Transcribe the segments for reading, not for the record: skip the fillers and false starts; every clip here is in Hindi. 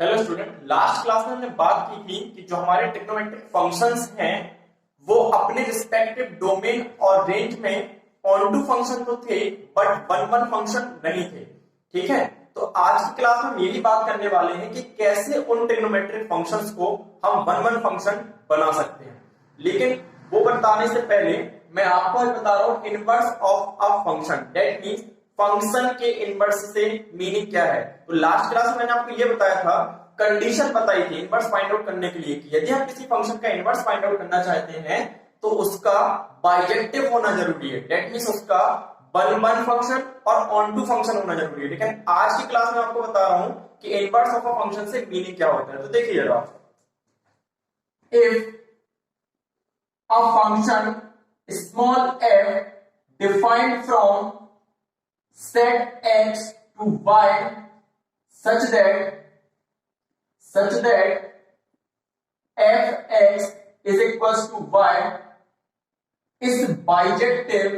हेलो स्टूडेंट, लास्ट क्लास में हमने बात की थी कि जो हमारे ट्रिग्नोमेट्रिक फंक्शंस हैं वो अपने रिस्पेक्टिव डोमेन और रेंज में ऑन टू फंक्शन तो थे बट वन वन फंक्शन नहीं थे। ठीक है, तो आज की क्लास में हम यही बात करने वाले हैं कि कैसे उन ट्रिग्नोमेट्रिक फंक्शंस को हम वन वन फंक्शन बना सकते हैं। लेकिन वो बताने से पहले मैं आपको आज बता रहा हूं inverse of a function, that means function के इनवर्स से मीनिंग क्या है। तो लास्ट क्लास में मैंने आपको ये बताया था, कंडीशन बताई थी इनवर्स फाइंड आउट करने के लिए कि यदि आप किसी फंक्शन का इनवर्स फाइंड आउट करना चाहते हैं तो उसका बाइजेक्टिव होना जरूरी है, दैट मींस उसका वन वन फंक्शन और ऑन टू फंक्शन होना जरूरी है। लेकिन आज की क्लास में आपको बता रहा हूं कि इनवर्स ऑफ अ फंक्शन से मीनिंग क्या होता है। तो देखिए जरा, if a function small f defined from set x to y such that fx is equals to y is bijective,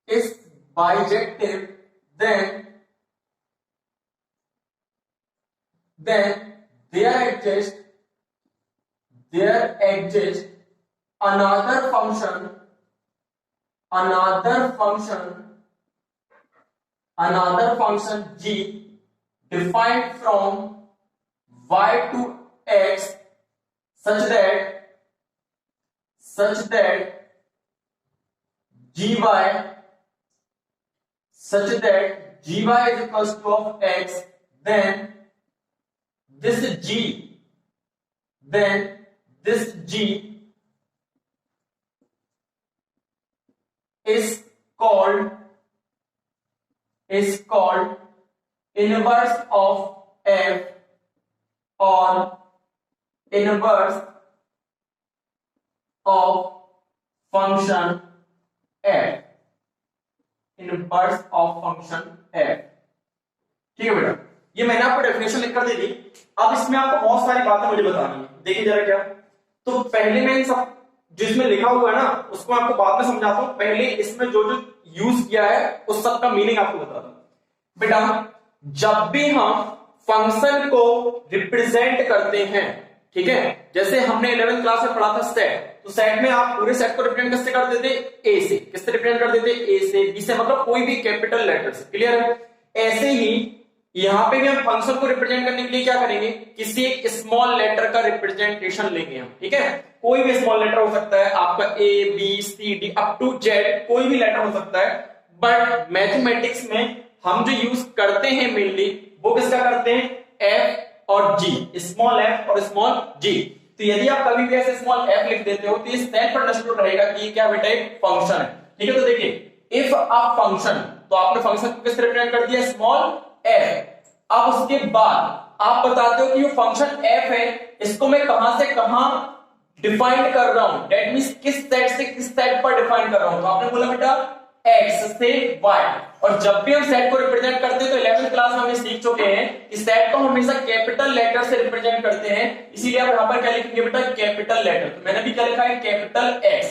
then there exists another function g defined from y to x such that gy is equals to of x, then this g is called inverse of f or inverse of function f, inverse of function f। ठीक है बेटा, ये मैंने आपको डेफिनेशन लिखकर दे दी। अब इसमें आपको बहुत सारी बातें मुझे बतानी है। देखिए जरा क्या, तो पहले मैं इन सब जिसमें लिखा हुआ है ना उसको आपको बाद में समझाता हूं, पहले इसमें जो जो यूज किया है उस सब का मीनिंग आपको बता दूं। बेटा, जब भी हम फंक्शन को रिप्रेजेंट करते हैं, ठीक है, जैसे हमने 11th क्लास में पढ़ा था सेट, तो सेट में आप पूरे सेट को रिप्रेजेंट किससे कर देते? ए से। किससे रिप्रेजेंट कर देते? ए से, बी से, मतलब कोई भी कैपिटल लेटर से। क्लियर है? ऐसे ही यहां पे भी हम फंक्शन को रिप्रेजेंट करने के लिए क्या करेंगे? किसी एक स्मॉल लेटर का रिप्रेजेंटेशन लेंगे हम। ठीक है, कोई भी स्मॉल लेटर हो सकता है आपका, A B C D up to Z, कोई भी लेटर हो सकता है। बट मैथमेटिक्स में हम जो यूज करते हैं मेनली वो किसका करते हैं? एफ और जी, स्मॉल एफ और स्मॉल जी। तो यदि आप कभी भी ऐसे स्मॉल एफ लिख देते हो तो ये सेल्फ अंडरस्टूड रहेगा कि ये क्या बेटा? एक फंक्शन है। ठीक है, तो देखिए, इफ अ फंक्शन, तो आपने फंक्शन को किससे रिप्रेजेंट कर दिया? Small F. अब उसके बाद आप बताते हो कि ये फंक्शन एफ है, इसको मैं कहां से कहां डिफाइन कर रहा हूं, दैट मींस किस सेट से किस सेट पर डिफाइन कर रहा हूं। तो आपने बोला बेटा x से y, और जब भी हम सेट को रिप्रेजेंट करते हैं तो 11th क्लास में हम सीख चुके हैं कि सेट को हमेशा कैपिटल लेटर से रिप्रेजेंट करते हैं। इसीलिए आप यहां पर क्या लिखेंगे बेटा? Capital letter. तो मैंने भी क्या लिखा है? Capital x।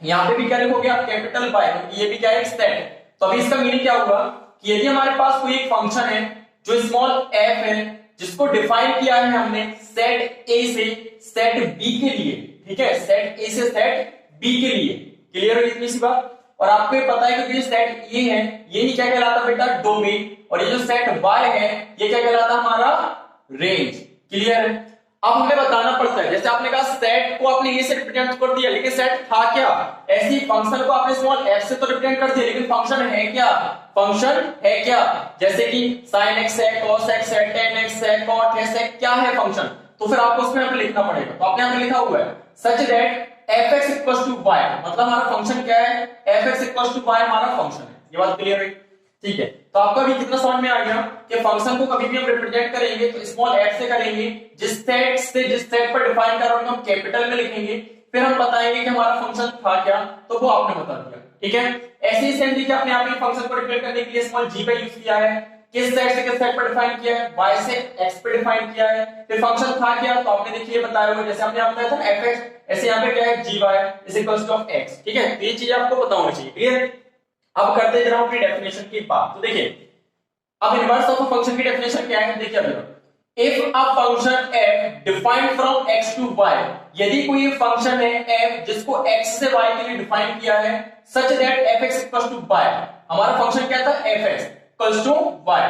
यहां पे भी क्या लिखोगे आप? कैपिटल y, क्योंकि ये भी क्या है? सेट। तो अभी इसका मीनिंग क्या होगा कि यदि हमारे पास कोई एक फंक्शन है जो स्मॉल f है, जिसको डिफाइन किया है हमने सेट a से सेट b के लिए, ठीक है, सेट a से सेट b के लिए। क्लियर हो इतनी सी बात? और आपको ये पता है कि ये सेट ये है, ये ही क्या कहलाता बेटा? डोमेन। और ये जो सेट y है ये क्या कहलाता? हमारा रेंज। क्लियर है? अब हमें बताना पड़ता है, जैसे आपने कहा सेट को आपने ये से रिप्रेजेंट कर दिया, लेकिन सेट था क्या? ऐसे ही फंक्शन को आपने स्मॉल f से तो रिप्रेजेंट कर दिया, लेकिन फंक्शन है क्या? फंक्शन है क्या? जैसे कि sin x है, cos x है, tan x है, cot x है, क्या है फंक्शन? तो फिर आपको उसमें यहाँ पे लिखना पड़ेगा। तो आपने यहाँ पे लिखा हुआ है such that fx equals to y, मतलब हमारा फंक्शन क्या है? fx इक्वल्स टू y हमारा फंक्शन है। ये बात क्लियर है? ठीक है, तो आपका भी कितना समझ में आ गया कि फंक्शन को कभी भी हम रिप्रेजेंट करेंगे तो स्मॉल f से करेंगे, जिस सेट पर डिफाइन कर रहा हूं हम कैपिटल में लिखेंगे, फिर हम बताएंगे कि हमारा फंक्शन था क्या, तो वो आपने बता दिया। ठीक है, ऐसे ही सेम देखिए अपने आप ही फंक्शन को रिप्रेजेंट करने के लिए स्मॉल g का यूज किया है। किस सेट से किस सेट पर डिफाइन किया है? y से x पे डिफाइन किया है। फिर फंक्शन था क्या? तो आपने देखिए बताया हुआ, जैसे आपने बताया था fx, ऐसे यहाँ पे क्या है? gy is equals two of x। ठीक है, तो ये चीज आपको पता होनी चाहिए। क्लियर? अब करते जरा अपनी डेफिनेशन की बात। तो देखिए, अब इनवर्स ऑफ अ फंक्शन की डेफिनेशन क्या है? देखिए अभी if a function f defined from x to y, यदि कोई फंक्शन है f जिसको x से y के लिए डिफाइन किया है, such that fx equals to y, हमारा फंक्शन क्या था fx इक्वल्स टू y,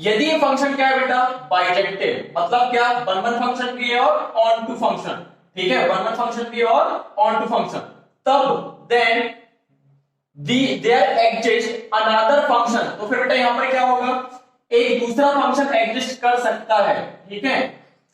यदि ये फंक्शन क्या है बेटा बाइजेक्टिव, मतलब क्या वन वन फंक्शन भी है और ऑन टू फंक्शन, ठीक है, वन वन फंक्शन भी है और ऑन टू फंक्शन, तब then there exist another function, तो फिर बेटा यहां पर क्या होगा, एक दूसरा फंक्शन एग्जिस्ट कर सकता है, ठीक है,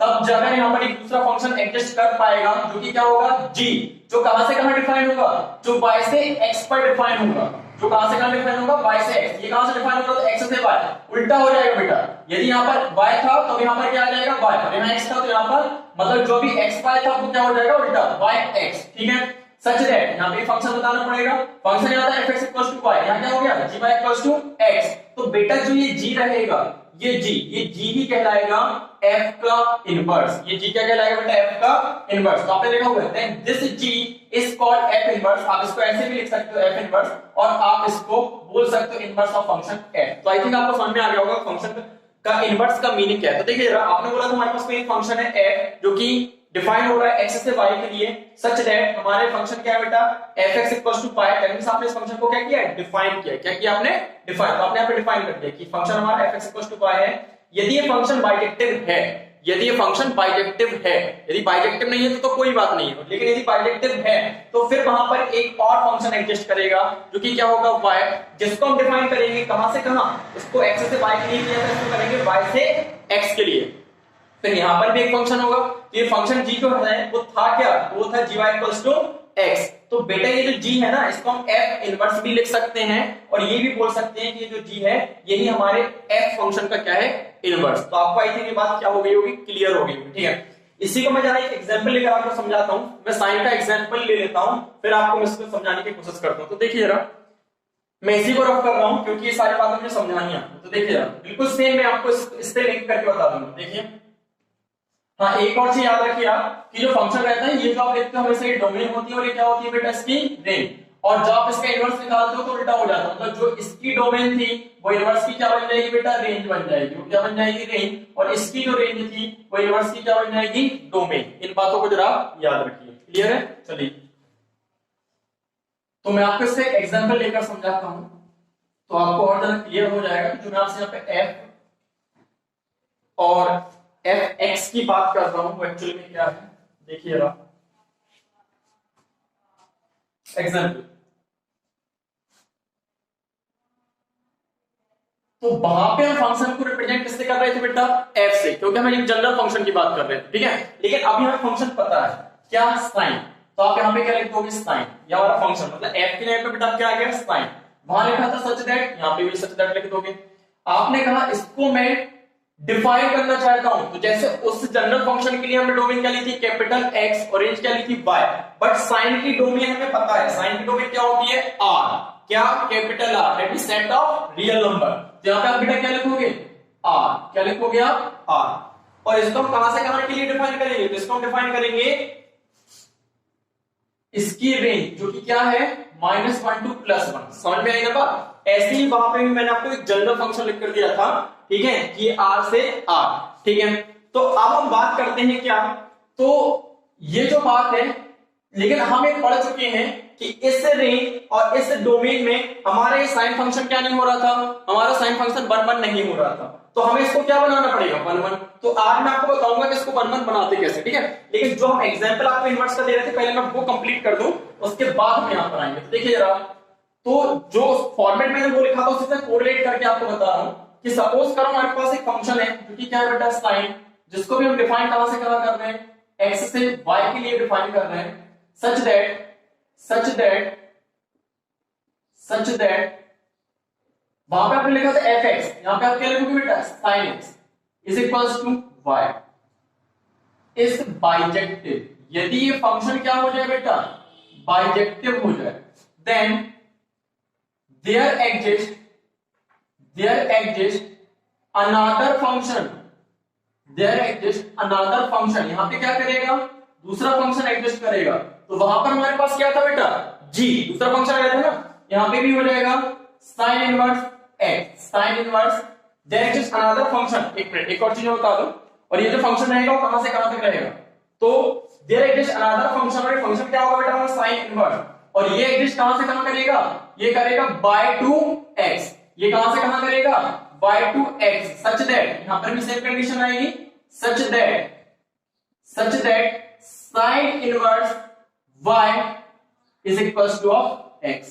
तब जाकर यहां पर एक दूसरा फंक्शन एग्जिस्ट कर पाएगा जो कि क्या होगा g, जो कहां से कहां डिफाइन होगा, जो y से x पर डिफाइन होगा, जो कहां से कहां डिफाइन होगा y से x, ये कहां से डिफाइन होगा तो x से y, उल्टा हो जाएगा बेटा, यदि यहां पर y था तो यहां पर क्या आ जाएगा y, और यहां x था तो यहां पर मतलब जो भी x y था वो क्या हो जाएगा उल्टा y x, ठीक है, सच दैट यहां पे फंक्शन बताना पड़ेगा, फंक्शन यहां था fx इक्वल्स टू y, यहां क्या हो गया gy इक्वल्स टू x, तो बेटा जो ये g रहेगा, ये g ही कहलाएगा f का इनवर्स, ये g क्या कहलाएगा बेटा f का इनवर्स, तो आपने देखा होगा then this g is called f inverse, आप इसको ऐसे भी लिख सकते हो f इनवर्स, और आप इसको बोल सकते हो इनवर्स ऑफ फंक्शन f, तो आई थिंक आपको समझ में आ गया होगा फंक्शन का इनवर्स का मीनिंग क्या है। तो देखिए जरा, आपने बोला था हमारे पास कोई फंक्शन है f जो कि डिफाइन हो रहा है x से y के लिए, सच दैट हमारे फंक्शन क्या है बेटा fx equals to y, that आपने इस फंक्शन को क्या किया है डिफाइन किया, क्या किया आपने डिफाइन, तो आपने यहां पे डिफाइन कर दिया कि फंक्शन हमारा fx इक्वल्स टू y है, यदि ये फंक्शन बाइजेक्टिव है, यदि ये फंक्शन बाइजेक्टिव है, यदि बाइजेक्टिव नहीं है तो कोई बात नहीं है, लेकिन यदि बाइजेक्टिव है तो फिर वहां पर एक और फंक्शन एग्जिस्ट करेगा जो कि क्या होगा y, जिसको हम डिफाइन करेंगे कहां से कहां, उसको x से y के लिए किया था, इसको करेंगे y से x के लिए, फिर यहां पर भी एक फंक्शन होगा, तो ये फंक्शन g जो है वो था क्या, वो था gy इक्वल्स टू x, तो बेटा ये जो g है ना इसको हम f इनवर्स भी लिख सकते हैं, और ये भी बोल सकते हैं कि ये जो g है यही हमारे f फंक्शन का क्या है इनवर्स, तो आपको आई थिंक ये बात क्या हो गई होगी क्लियर हो गई होगी, ठीक है। इसी को मैं जरा एक एग्जांपल लेकर आपको समझाता हूं, मैं साइन का एग्जांपल ले लेता हूं, फिर आपको मैं इसको समझाने की कोशिश करता हूं, तो देखिए जरा, मैं इसी को रफ कर रहा हूं क्योंकि ये सारी बातें मुझे समझानी है, तो देखिए जरा बिल्कुल सेम मैं आपको इससे लिंक करके बता दूंगा, देखिए हाँ एक और चीज याद रखिए आप कि जो फंक्शन रहता है ये जो आप देखते हो हमेशा ये डोमेन होती है, और ये क्या होती है बेटा इसकी रेंज, और जब आप इसका इनवर्स निकालते हो तो उल्टा हो जाता है, मतलब जो इसकी डोमेन थी वो इनवर्स की क्या बन जाएगी बेटा रेंज बन जाएगी, वो क्या बन जाएगी रेंज, और इसकी जो रेंज थी वो इनवर्स की क्या बन जाएगी डोमेन, इन बातों को जरा याद रखिए, क्लियर है। चलिए तो मैं आपको इससे एग्जांपल लेकर समझाता हूं तो आपको और ज्यादा क्लियर हो जाएगा कि जो मैं आपसे यहाँ पे f और fx की बात कर रहा हूं वो एक्चुअली में क्या है, देखिए जरा एग्जांपल, तो वहां पे हम फंक्शन को रिप्रेजेंट किससे कर रहे थे बेटा f से, क्योंकि हम एक जनरल फंक्शन की बात कर रहे थे, ठीक है, लेकिन अभी हमें फंक्शन पता है क्या साइन, तो आप यहाँ पे क्या लिख दोगे साइन, या हमारा फंक्शन मतलब f के लिए पे बेटा क्या आ गया साइन, वहां लिखा था सच दैट, यहाँ पे भी सच दैट लिख दोगे, आपने कहा इसको मैं डिफाइन करना चाहता हूं, तो जैसे उस जनरल फंक्शन के लिए हमने डोमेन क्या ली थी कैपिटल X और रेंज क्या ली थी y, बट साइन की डोमेन हमें पता है, साइन की डोमेन क्या होती है R, क्या capital R, that is set of real number, तो यहां पे आप बेटा क्या लिखोगे R, क्या लिखोगे आप R, और इसको हम कहां से कहां के लिए डिफाइन करेंगे, तो इसको हम डिफाइन करेंगे इसकी रेंज जो कि क्या है -1 टू +1, समझ में आई ना बात, ऐसे ही वहां पे भी मैंने आपको एक जनरल फंक्शन लिख कर दिया था, ठीक है, कि r से r, ठीक है, तो अब हम बात करते हैं क्या, तो ये जो बात है, लेकिन हम एक पढ़ चुके हैं कि इस रेंज और इस डोमेन में हमारा ये साइन फंक्शन क्या नहीं हो रहा था, हमारा साइन फंक्शन 1 1 नहीं हो रहा था, तो हमें इसको क्या बनाना पड़ेगा 1 1, तो आज मैं आपको बताऊंगा कि इसको 1 1 बनाते कैसे, ठीक है, लेकिन जो हम एग्जांपल आपको इनवर्स का दे रहे थे पहले मैं वो कंप्लीट कर दूं, उसके बाद हम यहां पर आएंगे, तो देखिए जरा, तो जो फॉर्मेट मैंने वो लिखा था उसी से कोरिलेट करके आपको बता रहा हूं कि सपोज करो हमारे पास एक फंक्शन है जो कि क्या है बेटा साइन, जिसको भी हम डिफाइन कहां से कहां कर रहे हैं x से y के लिए डिफाइन कर रहे हैं, सच दैट वहां पे आपने लिखा था fx, यहां पे आप क्या लिखोगे बेटा sin x is equals to y is bijective, यदि ये फंक्शन क्या हो जाए बेटा बाइजेक्टिव हो जाए, then there exists another function, यहां पे क्या करेगा दूसरा फंक्शन एग्जिस्ट करेगा, तो वहां पर हमारे पास क्या था बेटा g, दूसरा फंक्शन आया था ना, यहां पे भी हो जाएगा sin inverse x, sin inverse there exists another function, एक मिनट एक और चीज बता दो, और ये जो फंक्शन रहेगा वो कहां से कहां तक रहेगा, तो देयर एग्जिस्ट अनदर फंक्शन, और फंक्शन क्या होगा बेटा, साइन इनवर्स, और ये एग्जिस्ट कहां से कहां करेगा, ये करेगा बाय 2x, ये कहां से कहां करेगा, बाय 2x, सच दैट, यहां पर भी सेम कंडीशन आएगी, such that sine inverse y is equals to of x,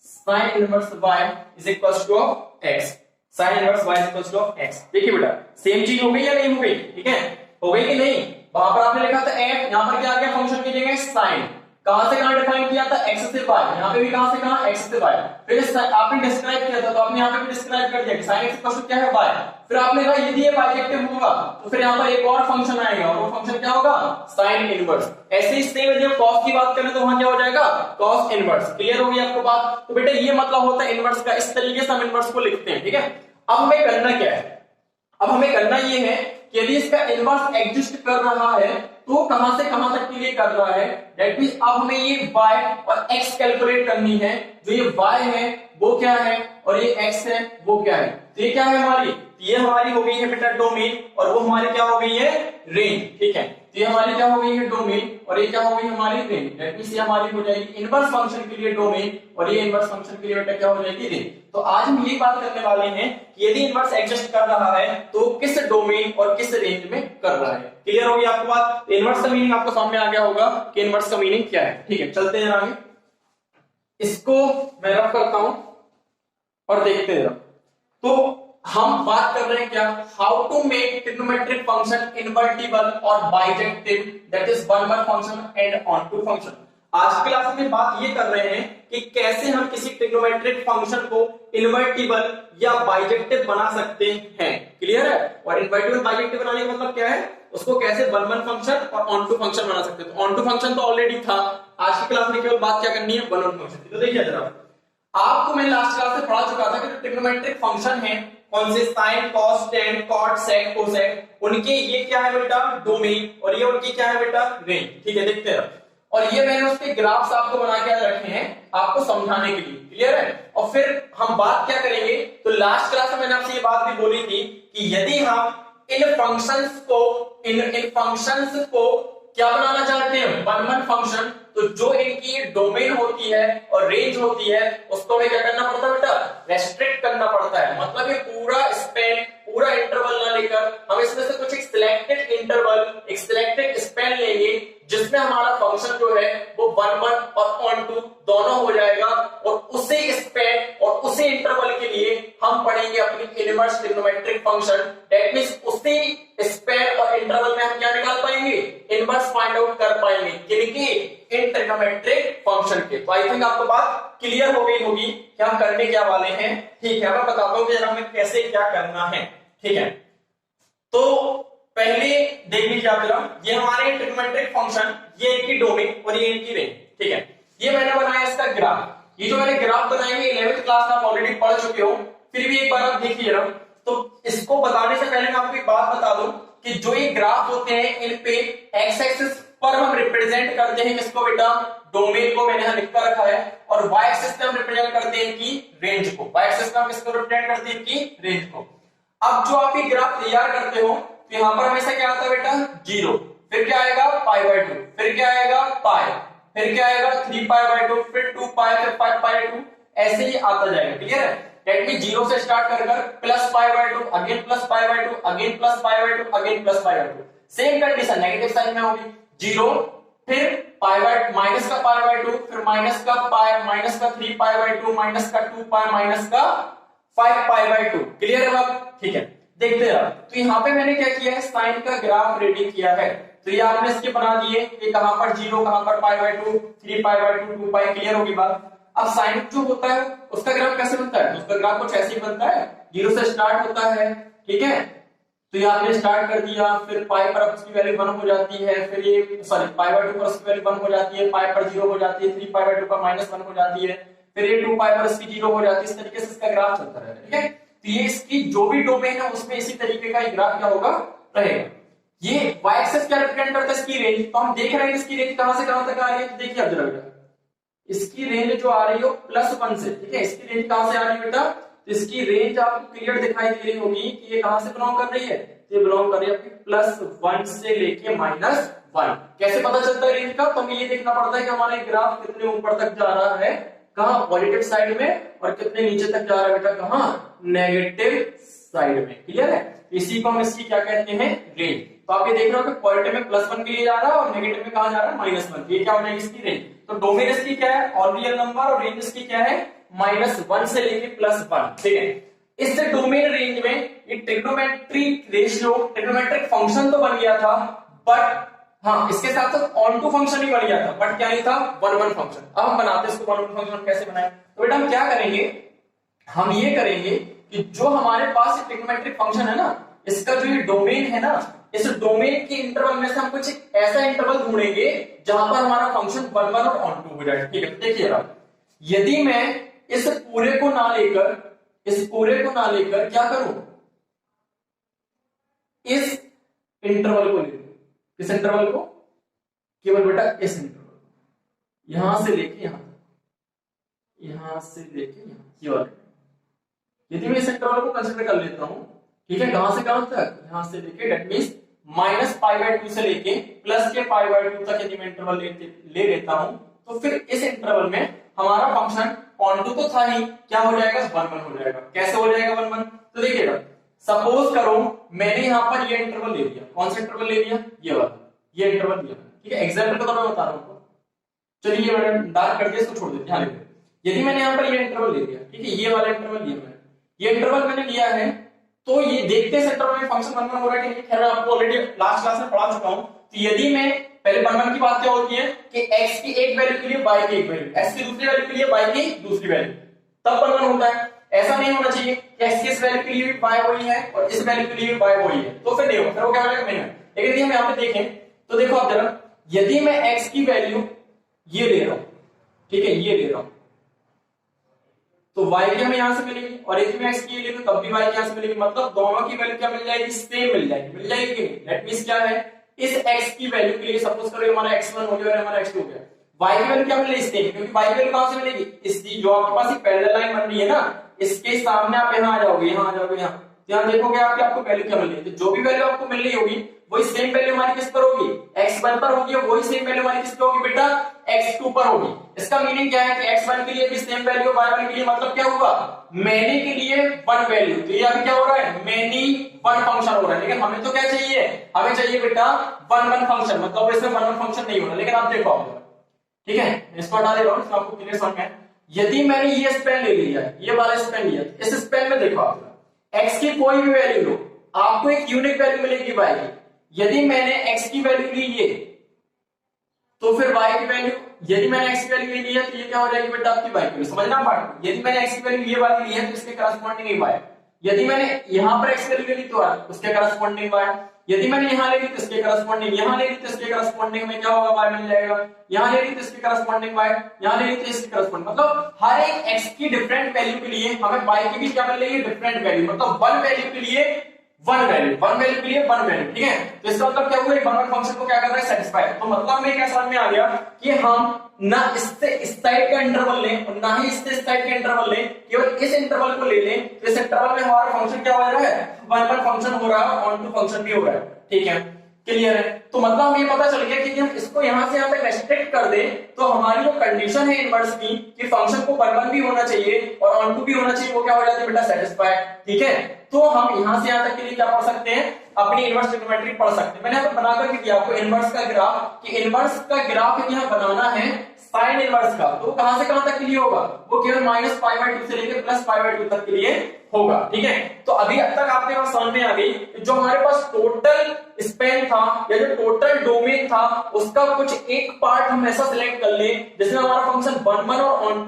sin inverse y is equals to of x, sin inverse y is equals to of x। देखिए बेटा सेम चीज हो गई या नहीं हो गई, ठीक है, हो गई कि नहीं, वहां पर आपने लिखा था f, यहां पर क्या आ गया, फंक्शन की जगह sin, कहां से कहां डिफाइन किया था, x से y, यहां पे भी कहां से कहां, x से y, फिर आपने डिस्क्राइब किया था तो आपने यहां पे भी डिस्क्राइब कर दिया कि sin x इक्वल टू क्या है y, फिर आपने कहा यदि ये बाइजेक्टिव होगा तो फिर यहां पर एक और फंक्शन आएगा, और वो फंक्शन क्या होगा, sin इनवर्स। ऐसे ही सेम यदि हम cos की बात करें तो वहां क्या हो जाएगा, cos इनवर्स। क्लियर हो गई आपको बात, तो बेटा ये मतलब होता है इनवर्स का, इस तरीके से हम इनवर्स को लिखते हैं, ठीक है। अब हमें करना क्या है, अब हमें करना ये है कि यदि इसका इनवर्स एग्जिस्ट कर रहा है तो कहां से कहां तक के लिए कर रहा है, दैट मींस अब हमें ये y और x कैलकुलेट करनी है, जो ये y है वो क्या है और ये x है वो क्या है, तो ये क्या है हमारी, ये हमारी हो गई है बेटा डोमेन, और वो हमारी क्या हो गई है, रेंज, ठीक है, तो ये हमारी क्या हो गई है, डोमेन, और ये क्या हो गई हमारी रेंज, दैट मींस ये हमारी हो जाएगी इनवर्स फंक्शन के लिए डोमेन, और ये इनवर्स फंक्शन के लिए बेटा क्या हो जाएगी, रेंज। तो आज हम ये बात करने वाले हैं कि यदि इनवर्स एग्जिस्ट कर रहा है तो किस डोमेन और किस रेंज में कर रहा है। क्लियर होगी आपको बात, इनवर्स का मीनिंग आपको सामने आ गया होगा कि इनवर्स का मीनिंग क्या है, ठीक है। चलते हैं आगे, इसको मैं रफ करता हूं और देखते हैं। तो हम बात कर रहे हैं क्या, how to make trigonometric function invertible और bijective, that is one one function and onto function. आज की क्लास में बात ये कर रहे हैं कि कैसे हम किसी ट्रिग्नोमेट्रिक फंक्शन को इन्वर्टिबल या बाइजेक्टिव बना सकते हैं। क्लियर है, और इन्वर्टिबल बाइजेक्टिव बनाने का मतलब क्या है, उसको कैसे वन वन फंक्शन और ऑन टू फंक्शन बना सकते हैं। तो ऑन टू फंक्शन तो ऑलरेडी था, आज की क्लास में केवल बात क्या करनी है, वन वन फंक्शन। तो देखिए जरा, आपको मैं लास्ट क्लास में पढ़ा चुका था कि जो ट्रिग्नोमेट्रिक फंक्शन है, कौन से, साइन, कॉस, टेन, कॉट, सेक, कोसेक, उनके ये क्या है बेटा, डोमेन, और ये उनकी क्या है बेटा, रेंज, ठीक है। देखते हैं, और ये मैंने उसके ग्राफ्स आपको बना के रखे हैं आपको समझाने के लिए। क्लियर है, और फिर हम बात क्या करेंगे, तो लास्ट क्लास में मैंने आपसे ये बात भी बोली थी कि यदि हम इन फंक्शंस को क्या बनाना चाहते हैं, वन वन फंक्शन, तो जो इनकी डोमेन होती है और रेंज होती है उसको हमें क्या करना पड़ता है बेटा, रेस्ट्रिक्ट करना पड़ता है। मतलब ये पूरा स्पैन, पूरा इंटरवल ना लेकर हम इसमें से कुछ एक सिलेक्टेड इंटरवल, एक सिलेक्टेड स्पैन लेंगे जिसमें हमारा फंक्शन जो है वो वन वन और ऑन टू दोनों हो जाएगा, और उसी स्पैन और उसी इंटरवल के लिए हम पढ़ेंगे अपनी inverse trigonometric function. That means उसी स्पैन और इंटरवल में हम क्या निकाल पाएंगे, इनवर्स फाइंड आउट कर पाएंगे किनकी, इन ट्रिग्नोमेट्रिक फंक्शन के। तो आई थिंक आपको बात क्लियर हो गई होगी कि हम करने क्या वाले हैं, ठीक है। मैं बताता हूं कि हमें कैसे क्या करना है, ठीक है। तो पहले देख लीजिए आप जरा, ये हमारे ट्रिग्नोमेट्रिक फंक्शन, ये इनकी डोमेन और ये इनकी रेंज, ठीक है। ये मैंने बनाया इसका ग्राफ, ये जो मैंने ग्राफ बनाया है 11th क्लास में आप ऑलरेडी पढ़ चुके हो, फिर भी एक बार आप देखिए जरा। तो इसको बताने से पहले मैं आपको एक बात बता दूं कि जो ये ग्राफ होते हैं इन पे एक्स एक्सिस पर हम रिप्रेजेंट करते हैं किसको बेटा, डोमेन को मैंने यहां लिख कर रखा है, और वाई एक्सिस पे हम रिप्रेजेंट करते हैं इनकी रेंज को, वाई एक्सिस पे हम किसको रिप्रेजेंट करते हैं, इनकी रेंज को। अब जो आप ये ग्राफ तैयार करते हो तो यहां पर हमेशा क्या आता है बेटा, 0, फिर क्या आएगा π/2, फिर क्या आएगा पाई, फिर क्या आएगा 3π/2, फिर 2π, फिर 5π/2, ऐसे ही आता जाएगा। क्लियर है, दैट मींस 0 से स्टार्ट कर plus π/2, again plus π/2, again plus π/2, again plus π/2। Same condition negative sign में होगी, 0, फिर माइनस का π/2, फिर माइनस का पाई, माइनस का 3π/2, माइनस का 2π, माइनस का 5π/2। क्लियर है बात, ठीक है। देखते हैं, तो यहाँ पे मैंने क्या किया है, साइन का ग्राफ रेडी किया है, तो ये आपने इसके बना दिए कि कहां पर 0, कहां पर π/2, 3π/2, 2π। क्लियर होगी बात। अब साइन जो होता है उसका ग्राफ कैसे बनता है, उसका ग्राफ कुछ ऐसे ही बनता है, 0 से स्टार्ट होता है, ठीक है। तो ये आपने स्टार्ट कर दिया, फिर पाई पर उसकी वैल्यू 1 हो जाती है, फिर ये सॉरी π/2 पर उसकी वैल्यू 1 हो जाती है, पाई पर 0 हो जाती है, 3π/2 पर -1 हो जाती है, फिर ये 2π पर इसकी 0 हो जाती है। इस तरीके से इसका ग्राफ चलता रहेगा, ठीक है। तो ये इसकी जो भी डोमेन है उसमें इसी तरीके का ग्राफ क्या होगा, रहेगा। ये y एक्सिस क्या रिप्रेजेंट करता है, इसकी रेंज। तो हम देख रहे हैं कि इसकी रेंज कहां से कहां तक आ रही है, तो देखिए आप जरा बेटा, इसकी रेंज जो आ रही है +1 से, ठीक है। इसकी रेंज कहां से आ रही है बेटा, तो इसकी रेंज आपको क्लियर दिखाई दे रही होगी कि ये कहां से बिलोंग कर रही है, तो ये बिलोंग कर रही है आपकी +1 से लेके -1। कैसे पता चलता है रेंज का? तो हमें ये देखना पड़ता है कि हमारा ग्राफ कितने ऊपर तक जा रहा है, कहां पॉजिटिव साइड में, और कितने नीचे तक जा रहा है बेटा, कहां नेगेटिव साइड में। क्लियर है? इसी को हम इसकी क्या कहते हैं, रेंज। तो आप ये देख रहे हो कि पॉजिटिव में +1 के लिए जा रहा है और नेगेटिव में कहां जा रहा है, -1। ये क्या हो जाएगी इसकी रेंज। तो डोमेन इसकी क्या है, ऑल रियल नंबर, और रेंज इसकी क्या है, -1 से लेके +1। ठीक है, इस डोमेन रेंज में ये ट्रिग्नोमेट्रिक रेशियो, ट्रिग्नोमेट्रिक फंक्शन तो बन गया था, बट हाँ इसके साथ साथ ऑन टू फंक्शन ही बन गया था, बट क्या नहीं था, 1-1 फंक्शन। अब हम बनाते हैं इसको 1-1 फंक्शन कैसे बनाए। तो बेटा हम क्या करेंगे, हम ये करेंगे कि जो हमारे पास ट्रिग्नोमेट्रिक फंक्शन है ना, इसका जो ये डोमेन है ना, इस डोमेन के इंटरवल में से हम कुछ ऐसा इंटरवल ढूंढेंगे जहां पर हमारा फंक्शन 1-1 और ऑन टू हो जाए। ठीक है, देखिए यदि मैं इस पूरे को ना लेकर क्या करूं, इस इंटरवल को ले लूं। किस इंटरवल को? केवल बेटा इस इंटरवल, यहां से लेके यहां तक, यहां से लेके यहां, ये वाला। यदि मैं इस इंटरवल को कंसीडर कर लेता हूं, ठीक है, कहां से कहां तक, यहां से लेके, दैट मींस -π/2 से लेके +π/2 तक यदि मैं इंटरवल ले लेता हूं, तो फिर इस इंटरवल में हमारा फंक्शन ऑन टू तो था ही, क्या हो जाएगा, 1-1 हो जाएगा। कैसे हो जाएगा 1-1? तो देखिएगा, सपोज करो मैंने यहां पर ये इंटरवल ले लिया। कौन सा इंटरवल ले लिया? ये वाला, ये इंटरवल लिया। ठीक है, एग्जांपल के तौर पर बता रहा हूं। चलिए मैंने डार्क कर दिया, इसको छोड़ देते हैं। यदि मैंने यहां पर ये इंटरवल ले लिया, ठीक है, ये वाला इंटरवल लिया मैंने, ये इंटरवल मैंने लिया है, तो ये देखते हैं इंटरवल में फंक्शन 1-1 हो रहा है कि नहीं। खैर मैं आपको ऑलरेडी लास्ट क्लास में पढ़ा चुका हूं। तो यदि मैं पहले 1-1 की बात क्या होती है कि x की एक वैल्यू के लिए y की एक वैल्यू, x की दूसरी वैल्यू के लिए y की दूसरी वैल्यू, तब 1-1 होता है। ऐसा नहीं होना चाहिए कि x की इस वैल्यू के लिए भी y वही है और इस वैल्यू के लिए भी y वही है, तो फिर नहीं होगा, फिर वो क्या हो जाएगा, मिनिमम। लेकिन यदि हम यहां पे देखें तो देखो आप जरा, यदि मैं x की वैल्यू ये ले रहा हूं, ठीक है, ये ले रहा हूं, तो y की हमें यहां से मिलेगी, और यदि मैं x की ले लूं तब भी y की यहां से मिलेगी। मतलब दोनों की वैल्यू क्या मिल जाएगी, सेम मिल जाएगी। मिल जाएगी कि नहीं? दैट मींस क्या है, इस x की वैल्यू के लिए सपोज करो हमारा x1 हो गया और हमारा x2 हो गया, y की वैल्यू क्या मिल रही है, सेम। क्योंकि y की वैल्यू कहां से मिलेगी, इसकी जो आपके पास एक पैरेलल लाइन बन रही है ना, इसके सामने आप यहां आ जाओगे, यहां आ जाओगे, यहां देखोगे आपको वैल्यू क्या मिल रही है। तो जो भी वैल्यू आपको मिल रही होगी वही सेम वैल्यू हमारी किस पर होगी, x1 पर होगी, और वही सेम वैल्यू हमारी किस पर होगी बेटा, x2 पर होगी। इसका मीनिंग क्या है कि x1 के लिए भी सेम वैल्यू, y1 के लिए मतलब क्या होगा, मैनी के लिए 1 वैल्यू। तो ये अभी क्या हो रहा है, मैनी 1 फंक्शन हो रहा है। लेकिन हमें तो क्या चाहिए, हमें चाहिए बेटा 1-1 फंक्शन, मतलब इसमें 1-1 फंक्शन नहीं होना। लेकिन आप देखो आप, ठीक है, इसको हटा दे रहा हूं, आपको क्लियर समझ में। यदि मैंने ये स्पेन ले लिया, ये वाला स्पेन लिया, इस स्पेन में देखो आप, x की कोई भी वैल्यू लो, आपको एक यूनिक वैल्यू मिलेगी y की। यदि मैंने x की वैल्यू ली ये, तो फिर y की वैल्यू, यदि मैंने x की वैल्यू ली है तो ये क्या हो जाएगी बेटा, आपकी y की वैल्यू। समझना पार्ट, यदि मैंने x की वैल्यू ये वाली ली है तो इसके करस्पॉन्डिंग y, यदि मैंने यहां पर x की वैल्यू ली तो उसके करस्पॉन्डिंग y, यदि मैंने यहां ले ली तो इसके करस्पॉन्डिंग, यहां ले ली तो इसके करस्पॉन्डिंग में क्या होगा, y मिल जाएगा। यहां ले ली तो इसके करस्पॉन्डिंग y, यहां ले ली तो इसके करस्पॉन्डिंग, मतलब हर एक x की डिफरेंट वैल्यू के लिए हमें y की भी क्या मिल रही है, डिफरेंट वैल्यू। मतलब 1 वैल्यू के लिए 1 वैल्यू, 1 वैल्यू के लिए 1 वैल्यू। ठीक है, तो इसका मतलब क्या हुआ, एक 1-1 फंक्शन को क्या कर रहा है, सेटिस्फाई। तो मतलब हमें क्या समझ में आ गया कि हम ना इससे इस साइड का इंटरवल लें और ना ही इससे इस साइड का इंटरवल लें, केवल इस इंटरवल को ले लें। तो इस इंटरवल में हमारा फंक्शन क्या हो रहा है, 1-1 फंक्शन हो रहा है, ऑन टू फंक्शन भी हो रहा है। ठीक है, क्लियर है। तो मतलब हमें ये पता चल गया कि हम इसको यहां से यहां तक रेस्ट्रिक्ट कर दें तो हमारी जो कंडीशन है इनवर्स की कि फंक्शन को 1-1 भी होना चाहिए और ऑन टू भी होना चाहिए, वो क्या हो जाती है बेटा, सेटिस्फाई। ठीक है, तो हम यहां से यहां तक के लिए क्या पढ़ सकते हैं, अपनी इनवर्स ट्रिग्नोमेट्री पढ़ सकते हैं। मैंने यहां पर बना करके दिया आपको इनवर्स का ग्राफ, कि इनवर्स का ग्राफ यदि यहां बनाना है साइन इनवर्स का, तो कहां से कहां तक के लिए होगा, वो केवल -π/2 से लेकर +π/2 तक के लिए होगा। ठीक है, तो अभी अब तक आपके पास समझ में आ गई जो हमारे पास टोटल स्पेन था या जो टोटल डोमेन था उसका कुछ एक पार्ट हम ऐसा सिलेक्ट कर ले जिसमें हमारा फंक्शन 1-1 और ऑन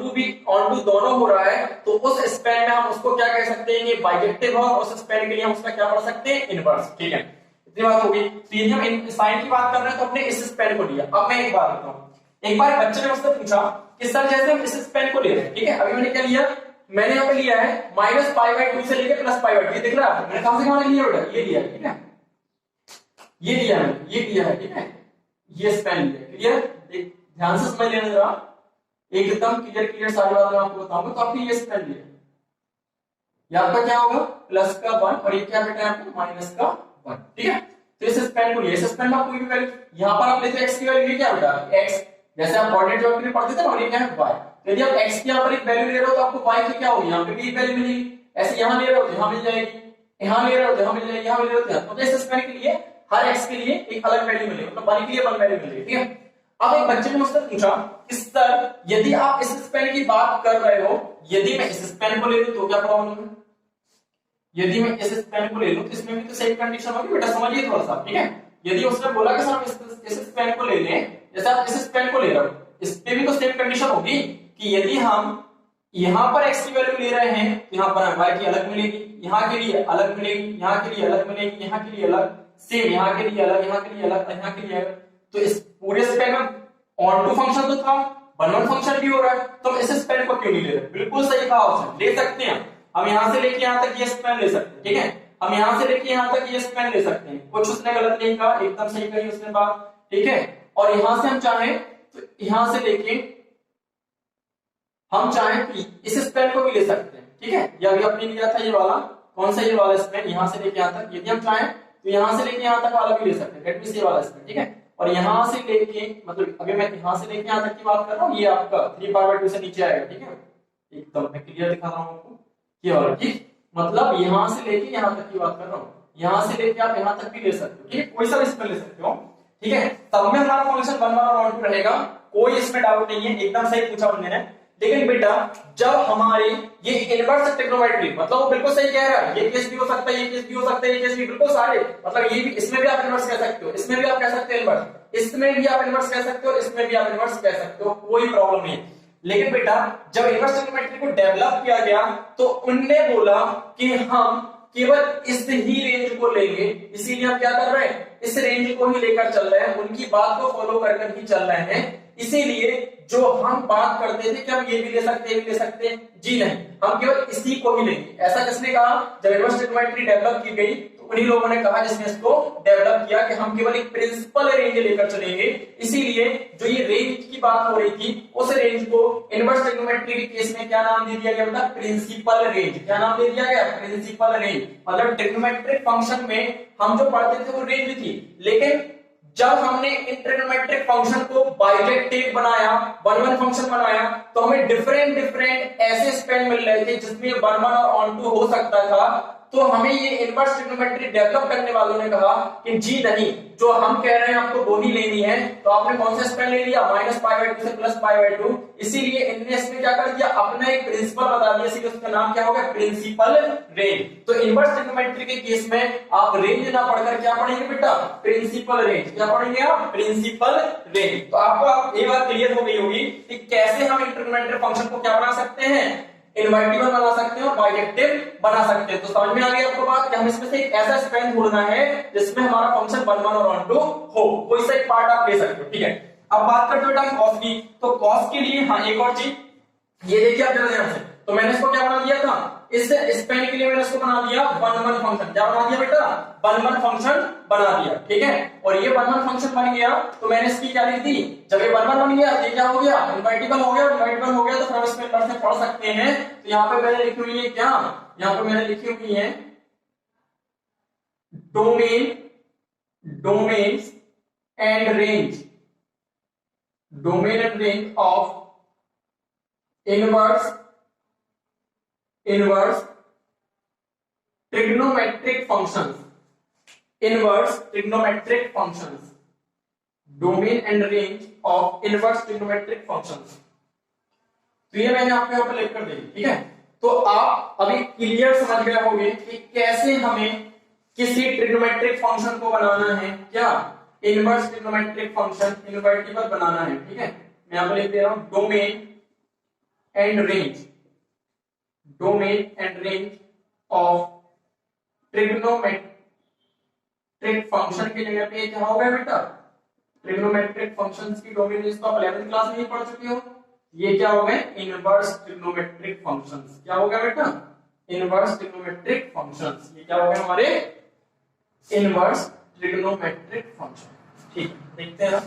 टू दोनों हो रहा है, तो उस स्पेन में हम उसको क्या कह सकते हैं, ये बाइजेक्टिव है, और उस स्पेन के लिए हम उसका क्या पढ़ सकते हैं, इनवर्स। ठीक है, इतनी बात होगी। तो यदि हम साइन की बात कर रहे हैं तो हमने इस स्पेन को लिया। अब मैं एक बात बताऊं, एक बार बच्चे ने मुझसे पूछा कि सर जैसे हम इस स्पेन को ले रहे हैं, ठीक है, अभी मैंने क्या लिया, मैंने यहाँ पे लिया है -π/2 से लेकर +π/2, ये दिख रहा है आपको, मैंने कहां से कहां लिया बेटा, ये लिया है। ठीक है, ये लिया है, ये लिया है। ठीक है, ये स्पेन लिया। क्लियर, ध्यान से समझ लेना जरा, एकदम क्लियर सारी बात मैं आपको बताऊंगा। तो आपने ये स्पेन लिया, यहाँ पर क्या होगा, +1 और ये क्या बेटा, आपको -1। 1, ठीक है। तो इस स्पैन को लिए, इस स्पैन में कोई भी वैल्यू, यहां पर आप लेते हो x की वैल्यू, ये क्या बेटा x, जैसे आप कोऑर्डिनेट ज्योमेट्री पढ़ते थे ना, और ये क्या है y। तो यदि आप x की यहां पर एक वैल्यू ले रहे हो तो आपको y की क्या होगी, यहां पे भी एक वैल्यू मिलेगी। ऐसे यहां ले रहे हो तो यहां मिल जाएगी, यहां ले रहे हो तो यहां मिल जाएगी, यहां ले रहे हो तो यहां। तो इस स्पैन के लिए हर x के लिए एक अलग वैल्यू मिलेगी, मतलब y के लिए अलग वैल्यू मिलेगी, ठीक है। अब एक बच्चे ने मुझसे पूछा कि सर यदि आप इस स्पैन की बात कर रहे हो, यदि मैं इस स्पैन को ले लूं तो क्या प्रॉब्लम है, यदि मैं इस स्पैन को ले लूं तो इसमें भी तो सेम कंडीशन होगी बेटा, समझिए थोड़ा सा, ठीक है। यदि उसने बोला कि सर हम इस स्पैन को ले लें, जैसे आप इस स्पैन को ले रहे हो, इस पे भी तो सेम कंडीशन होगी कि यदि हम यहां पर x की वैल्यू ले रहे हैं तो यहां पर y की अलग मिलेगी, यहां के लिए अलग मिलेगी, यहां के लिए अलग मिलेगी, यहां के लिए अलग, सेम यहां के लिए अलग, यहां के लिए अलग, यहां के लिए अलग। तो इस पूरे स्पैन में ऑन टू फंक्शन तो था, वन वन फंक्शन भी हो रहा है, तो हम इस स्पैन को क्यों नहीं ले रहे? बिल्कुल सही कहा ऑप्शन, ले सकते हैं हम यहां से लेके यहां तक ये स्पैन ले सकते हैं, ठीक है। हम यहां से लेके यहां तक ये स्पैन ले सकते हैं, कुछ उसने गलत नहीं कहा, एकदम सही कही उसने बात, ठीक है। और यहां से हम चाहें तो यहां से लेके हम चाहें तो इस स्पैन को भी ले सकते हैं, ठीक है। ये अभी अपने लिया था ये वाला, कौन सा, ये वाला स्पैन, यहां से लेके यहां तक, यदि हम चाहें तो यहां से लेके यहां तक वाला भी ले सकते हैं, दैट मींस ये वाला स्पैन, ठीक है। और यहां से लेके, मतलब अभी मैं यहां से लेके यहां तक की बात कर रहा हूं, ये आपका 3/2 से नीचे आएगा, ठीक है। एकदम मैं क्लियर दिखा रहा हूं आपको, ये वाला, ठीक, मतलब यहां से लेके यहां तक की बात कर रहा हूं, यहां से लेके आप यहां तक भी ले सकते हो, ठीक है, कोई सा भी स्पैन ले सकते हो, ठीक है। तब में हमारा फंक्शन 1 1 और 1 2 रहेगा, कोई इसमें डाउट नहीं है, एकदम सही पूछा बंदे ने। लेकिन बेटा जब हमारे ये इनवर्स ट्रिग्नोमेट्री, मतलब वो बिल्कुल सही कह रहा है, ये केस भी हो सकता है, ये केस भी हो सकता है, ये केस भी, बिल्कुल सारे, मतलब ये भी, इसमें भी आप इनवर्स कह सकते हो, इसमें भी आप कह सकते हो इनवर्स, इसमें भी आप इनवर्स कह सकते हो, इसमें भी आप इनवर्स कह सकते हो, कोई प्रॉब्लम नहीं है। लेकिन बेटा जब इनवर्स ट्रिग्नोमेट्री को डेवलप किया गया तो उनने बोला कि हम केवल इस ही रेंज को लेंगे, इसीलिए हम क्या कर रहे हैं, इस रेंज को ही लेकर चल रहे हैं, उनकी बात को फॉलो कर ही चल रहे हैं। इसीलिए जो हम बात करते थे कि हम ये भी ले सकते हैं, ये भी ले सकते हैं, जी नहीं, हम केवल इसी को ही लेंगे। ऐसा किसने कहा? जब इनवर्स ट्रिग्नोमेट्री डेवलप की गई तो उन्हीं लोगों ने कहा जिसने इसको डेवलप किया कि हम केवल एक प्रिंसिपल रेंज लेकर चलेंगे। इसीलिए जो ये रेंज की बात हो रही थी उस रेंज को इनवर्स ट्रिग्नोमेट्री के केस में क्या नाम दे दिया गया बेटा? Principal range. क्या नाम दे दिया गया? Principal range. मतलब ट्रिग्नोमेट्रिक फंक्शन में हम जो पढ़ते थे वो रेंज थी, लेकिन जब हमने इन ट्रिग्नोमेट्रिक फंक्शन को बाइजेक्टिव बनाया, वन वन फंक्शन बनाया, तो हमें डिफरेंट डिफरेंट ऐसे स्पैन मिल रहे थे जिसमें वन वन और ऑन टू हो सकता था। तो हमें ये इनवर्स ट्रिग्नोमेट्री डेवलप करने वालों ने कहा कि जी नहीं, जो हम कह रहे हैं आपको वो ही लेनी है। तो आपने कौन सा स्पैन ले लिया? -π/2 से +π/2। इसीलिए इन्होंने इसमें क्या कर दिया? अपना एक प्रिंसिपल बता दिया, इसीलिए उसका नाम क्या हो गया? Principal range. तो इनवर्स ट्रिग्नोमेट्री के केस में आप रेंज ना पढ़कर क्या पढ़ेंगे बेटा? Principal range. क्या पढ़ेंगे आप? Principal range. तो आपको ये बात क्लियर हो गई होगी कि कैसे हम ट्रिग्नोमेट्रिक फंक्शन को क्या बना सकते हैं? इनवर्टिबल बना सकते हैं और बाइजेक्टिव बना सकते हैं। तो समझ में आ गई आपको बात कि हम इसमें से एक ऐसा स्पैन ढूंढना है जिसमें हमारा फंक्शन 1 1 और 1 2 हो। कोई सा एक पार्ट आप ले सकते हो, ठीक है। अब बात करते हो बेटा कॉस की। तो कॉस के लिए हाँ एक और चीज, ये देखिए आप जरा ध्यान से, तो मैंने इसको क्या बना दिया था? इस स्पैन के लिए मैंने इसको बना दिया 1 1 फंक्शन। क्या बना दिया बेटा? 1 1 फंक्शन बना दिया, ठीक है। और ये 1 1 फंक्शन बन गया तो मैंने इसकी क्या लिख दी? जब ये 1 1 बन गया ये क्या हो गया? इनवर्टिबल हो गया। इनवर्टिबल हो गया तो हम इसमें इनवर्स में पढ़ सकते हैं। तो यहाँ पे मैंने लिखी हुई है क्या? यहाँ पे मैंने लिखी हुई है domain and range, domain and range of inverse trigonometric functions, inverse trigonometric functions, domain and range of inverse trigonometric functions. तो ये मैंने आपको यहां पर लिख कर दी, ठीक है। तो आप अभी क्लियर समझ गए होंगे कि कैसे हमें किसी ट्रिग्नोमेट्रिक फंक्शन को बनाना है, क्या? इनवर्स ट्रिग्नोमेट्रिक फंक्शन इनवर्टिबल बनाना है, ठीक है। मैं यहां पर लिख दे रहा हूं domain and range, domain and range of trigonometric function की जगह पे क्या हो गया बेटा? ट्रिग्नोमेट्रिक फंक्शंस की डोमेन रेंज तो आप 11th क्लास में ही पढ़ चुके हो। ये क्या हो गए? Inverse trigonometric functions. क्या हो गया बेटा? Inverse trigonometric functions. ये क्या हो गए हमारे? इनवर्स ट्रिग्नोमेट्रिक फंक्शन, ठीक है। देखते हैं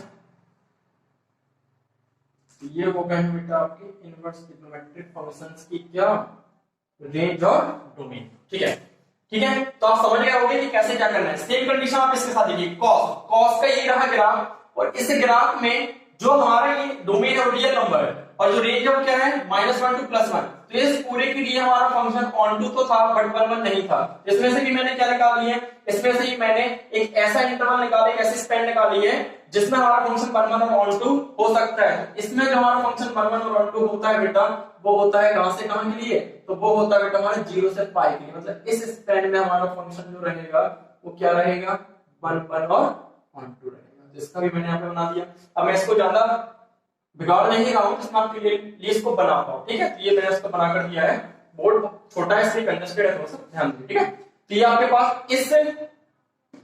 ये हो गए हैं बेटा आपके इनवर्स ट्रिग्नोमेट्रिक फंक्शंस की क्या? रेंज और डोमेन, ठीक है। ठीक है, तो आप समझ गए होंगे कि कैसे क्या करना है। सेम कंडीशन आप इसके साथ देखिए, कॉस कॉस का ये रहा ग्राफ, और इस ग्राफ में जो हमारा ये डोमेन है वो रियल नंबर है, और जो रेंज है वो क्या है -1 to +1। तो इस पूरे के लिए हमारा फंक्शन ऑन टू तो था बट 1 1 नहीं था। इसमें से भी मैंने क्या निकाल लिया है, इसमें से ही मैंने एक ऐसा इंटरवल निकाला, एक ऐसी स्पैन निकाली है जिसमें हमारा फंक्शन 1 1 और ऑन टू हो सकता है। इसमें जो हमारा फंक्शन 1 1 और ऑन टू होता है बेटा, वो होता है कहां से कहां के लिए, तो वो होता है बेटा हमारे 0 से पाई के लिए। मतलब इस स्पैन में हमारा फंक्शन जो रहेगा वो क्या रहेगा, 1 1 और ऑन टू रहेगा, जिसका भी मैंने यहाँ पे बना दिया। अब मैं इसको ज्यादा बिगाड़ नहीं रहा हूं जिसमें आपके लिए इसको बना पाऊं, ठीक है। तो ये मैंने इसको बना कर दिया है, बोर्ड छोटा है इसलिए कंजेस्टेड है, थोड़ा सा ध्यान दीजिए, ठीक है। तो ये आपके पास इस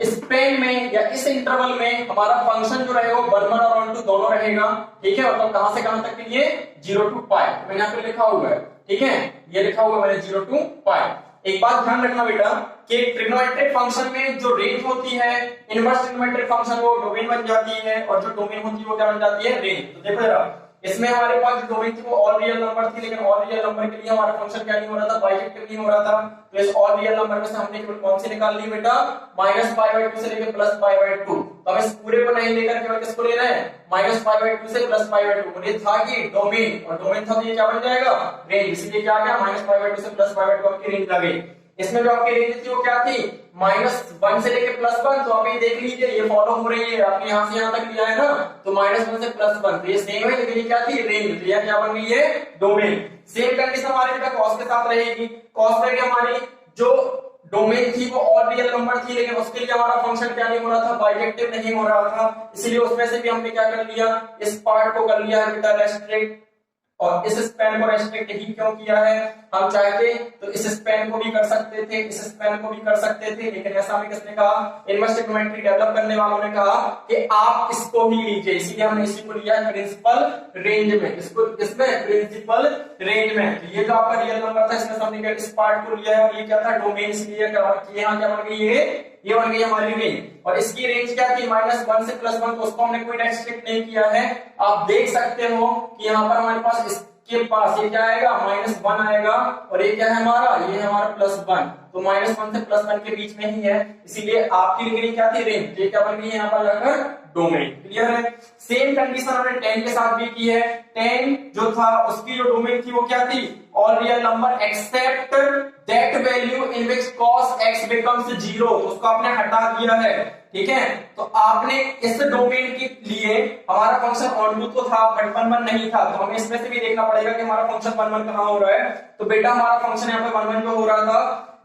स्पेन में या इस इंटरवल में हमारा फंक्शन जो रहेगा वो 1 1 और ऑन टू दोनों रहेगा, ठीक है। मतलब कहां से कहां तक के लिए 0 to पाई, मैंने यहाँ पे लिखा हुआ है, ठीक है, ये लिखा हुआ मैंने 0 to पाई। एक बात ध्यान रखना बेटा कि ट्रिग्नोमेट्रिक फंक्शन में जो रेंज होती है, इनवर्स ट्रिग्नोमेट्रिक फंक्शन वो डोमेन बन जाती है, और जो डोमेन होती है वो क्या बन जाती है, रेंज। तो देखो जरा, इसमें हमारे पास जो डोमेन थी वो ऑल रियल नंबर थी, लेकिन ऑल रियल नंबर के लिए हमारा फंक्शन क्या नहीं हो रहा था, बाइजेक्टिव नहीं हो रहा था। तो इस ऑल रियल नंबर में से हमने केवल कौन सी निकाल ली बेटा, -π/2 से लेकर +π/2। तो हम इस पूरे को नहीं लेकर केवल किसको ले रहे हैं, -π/2 से +π/2। ये था कि डोमेन, और डोमेन था तो ये क्या बन जाएगा, रेंज। इसलिए क्या आ गया, -π/2 से +π/2 आपकी रेंज आ गई। इसमें जो आपकी रेंज थी वो क्या थी, -1 से लेके +1। तो आप ये देख लीजिए, ये फॉलो हो रही है, आपने यहां से यहां तक लिया है ना, तो -1 से +1, तो ये सेम है, लेकिन ये क्या थी, रेंज। तो ये क्या बन गई है, डोमेन। सेम कंडीशन हमारे बेटा कॉस के साथ रहेगी। कॉस में भी हमारी जो डोमेन थी वो ऑल रियल नंबर थी, लेकिन उसके लिए हमारा फंक्शन क्या नहीं हो रहा था, बाइजेक्टिव नहीं हो रहा था। इसलिए उसमें से भी हमने क्या कर लिया, इस पार्ट को कर लिया है बेटा रेस्ट्रिक्ट, और इस स्पैन को रेस्ट्रिक्ट ही क्यों किया है, हम चाहते तो इस स्पैन को भी कर सकते थे, इस स्पैन को भी कर सकते थे, लेकिन ऐसा हमें किसने कहा, इनवर्स ट्रिग्नोमेट्री डेवलप करने वालों ने कहा कि आप इसको ही लीजिए। इसीलिए हमने इसी को लिया है प्रिंसिपल रेंज में, इसको इसमें प्रिंसिपल रेंज में। तो ये जो आपका रियल नंबर था इसमें हमने इस पार्ट को लिया है, और ये क्या था, डोमेन। इसलिए यहाँ क्या बन गई, ये बन गई हमारी रेंज। और इसकी रेंज क्या थी, -1 से +1, तो उसको हमने कोई रेस्ट्रिक्ट नहीं किया है। आप देख सकते हो कि यहाँ पर हमारे पास इसके पास ये क्या आएगा, -1 आएगा, और ये क्या है हमारा, ये है हमारा +1। तो -1 से +1 के बीच में ही है, इसीलिए आपकी डिग्री क्या थी, रेंज। ये क्या बन गई यहाँ पर जाकर, डोमेन। क्लियर है। सेम कंडीशन हमने 10 के साथ भी की है। 10 जो था उसकी जो डोमेन थी वो क्या थी, all real number except that value in which cos x becomes 0। तो उसको आपने हटा दिया है, ठीक है। तो आपने इस डोमेन के लिए हमारा फंक्शन ऑन टू तो था बट 1 1 नहीं था, तो हमें इसमें से भी देखना पड़ेगा कि हमारा फंक्शन 1 1 कहां हो रहा है। तो बेटा हमारा फंक्शन यहाँ पे 1 1 जो हो रहा था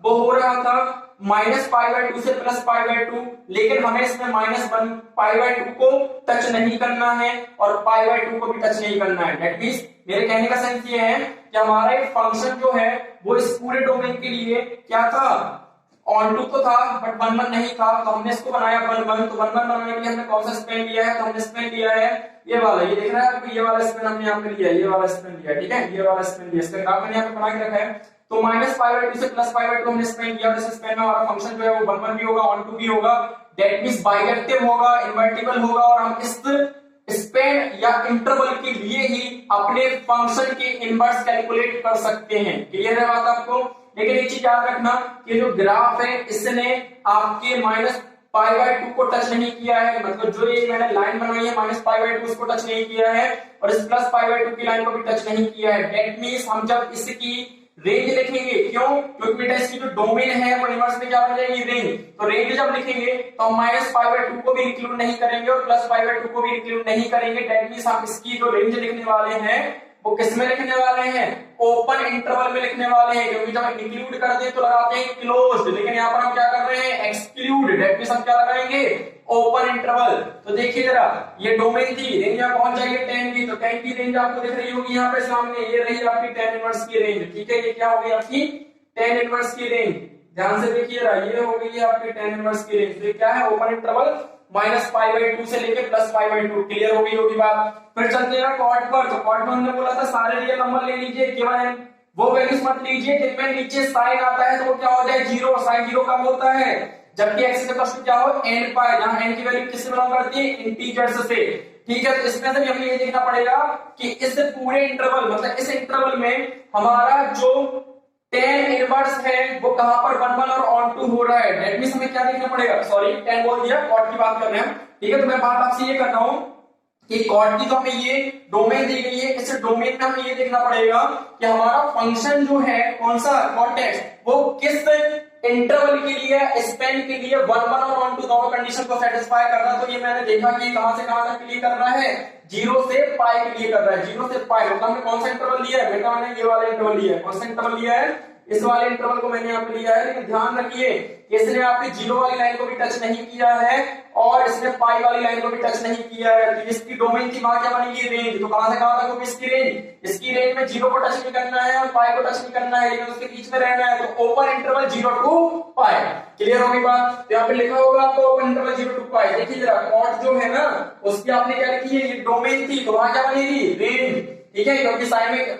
वो हो रहा था -π/2 से +π/2, लेकिन हमें इसमें -1π/2 को टच नहीं करना है और π/2 को भी टच नहीं करना है। दैट मींस मेरे कहने का सेंस ये है कि हमारा एक फंक्शन जो है वो इस पूरे डोमेन के लिए क्या था, ऑन टू तो था बट 1 1 नहीं था, तो हमने इसको बनाया 1 1। तो 1 1 बनाने के लिए हमने कौन सा स्पेन लिया है, तो हमने स्पेन लिया है ये वाला, ये दिख रहा है आपको, ये वाला स्पेन हमने यहाँ पे लिया है, ये वाला स्पेन लिया है, ठीक है, ये वाला स्पेन लिया। इसका ग्राफ मैंने यहाँ पे बना के रखा है। तो -π/2 से +π/2 हमने स्पेन लिया, और इस स्पेन में हमारा फंक्शन जो है वो 1 1 भी होगा, ऑन टू भी होगा। दैट मींस बाइजेक्टिव होगा, इन्वर्टिबल होगा, और हम इस स्पेन या इंटरवल के लिए ही अपने फंक्शन के इनवर्स कैलकुलेट कर सकते हैं। क्लियर है बात आपको। लेकिन एक चीज याद रखना कि जो ग्राफ है इसने आपके -π/2 को टच नहीं किया है, मतलब जो ये मैंने लाइन बनाई है -π/2 उसको टच नहीं किया है, और इस +π/2 की लाइन को भी टच नहीं किया है। दैट मींस हम जब इसकी रेंज लिखेंगे, क्यों, क्योंकि बेटा इसकी जो डोमेन है वो इनवर्स में क्या बन जाएगी, रेंज। तो रेंज जब लिखेंगे तो हम -π/2 को भी इंक्लूड नहीं करेंगे और +π/2 को भी इंक्लूड नहीं करेंगे। दैट मींस हम इसकी जो रेंज लिखने वाले हैं वो किस में लिखने वाले हैं, ओपन इंटरवल में लिखने वाले हैं, क्योंकि जब इंक्लूड कर दे तो लगाते हैं क्लोज्ड, लेकिन यहाँ पर हम क्या कर रहे हैं, एक्सक्लूड। दैट मींस हम क्या लगाएंगे, ओपन इंटरवल। तो देखिए जरा, ये डोमेन थी, रेंज यहाँ पहुंच जाएगी 10 की, तो 10 की रेंज आपको दिख रही होगी यहाँ पे सामने, ये रही आपकी 10 इनवर्स की रेंज, ठीक है। ये क्या हो गई आपकी 10 इनवर्स की रेंज, ध्यान से देखिए जरा, ये हो गई है आपकी 10 इनवर्स की रेंज। तो क्या है, ओपन इंटरवल -π/2 से लेके +π/2। क्लियर हो गई होगी बात। फिर चलते हैं कॉट पर। तो कॉट में हमने बोला था सारे रियल नंबर ले लीजिए, केवल वो वैल्यूज मत लीजिए जिनमें नीचे साइन आता है, तो वो क्या हो जाए, 0। साइन 0 कब होता है, जबकि x इक्वल टू क्या हो, n पाई, जहां n की वैल्यू किससे बिलोंग करती है, इंटीजर्स से, ठीक है। तो इसमें से भी हमें ये देखना पड़ेगा कि इस पूरे इंटरवल, मतलब इस इंटरवल में हमारा जो tan इनवर्स है वो कहां पर 1 1 और ऑन टू हो रहा है, दैट मींस हमें क्या देखना पड़ेगा, सॉरी tan बोल दिया, cot की बात कर रहे हैं, ठीक है। तो मैं बात आपसे ये कर रहा हूं कि cot की तो हमें ये डोमेन दी गई है, इस डोमेन में हमें ये देखना पड़ेगा कि हमारा फंक्शन जो है कौन सा cot x वो किस इंटरवल के लिए, स्पेन के लिए 1 1 और ऑन टू दोनों कंडीशन को सेटिस्फाई कर रहा है। तो ये मैंने देखा कि कहां से कहां तक के लिए कर रहा है, 0 से पाई के लिए कर रहा है, 0 से पाई। मतलब हमने कौन सा इंटरवल लिया है बेटा, मैंने ये वाला इंटरवल लिया है। कौन सा इंटरवल लिया है, इस वाले इंटरवल को मैंने यहाँ पे लिया है। लेकिन ध्यान रखिए इसने आपकी 0 वाली लाइन को भी टच नहीं किया है और इसने पाई वाली लाइन को भी टच नहीं किया है। तो इसकी डोमेन की वहां क्या बनेगी, रेंज। तो कहां से कहां तक होगी इसकी रेंज, इसकी रेंज में 0 को टच नहीं करना है और पाई को टच नहीं करना है, लेकिन उसके बीच में रहना है। तो open interval 0 to pi. Clear होगी बात। तो यहाँ पे लिखा होगा आपको ओपन इंटरवल 0 टू पाई। देखिए जरा कॉट जो है ना उसकी आपने क्या लिखी है, ये डोमेन थी, तो वहां क्या बनेगी, रेंज। ठीक है, क्योंकि साइन में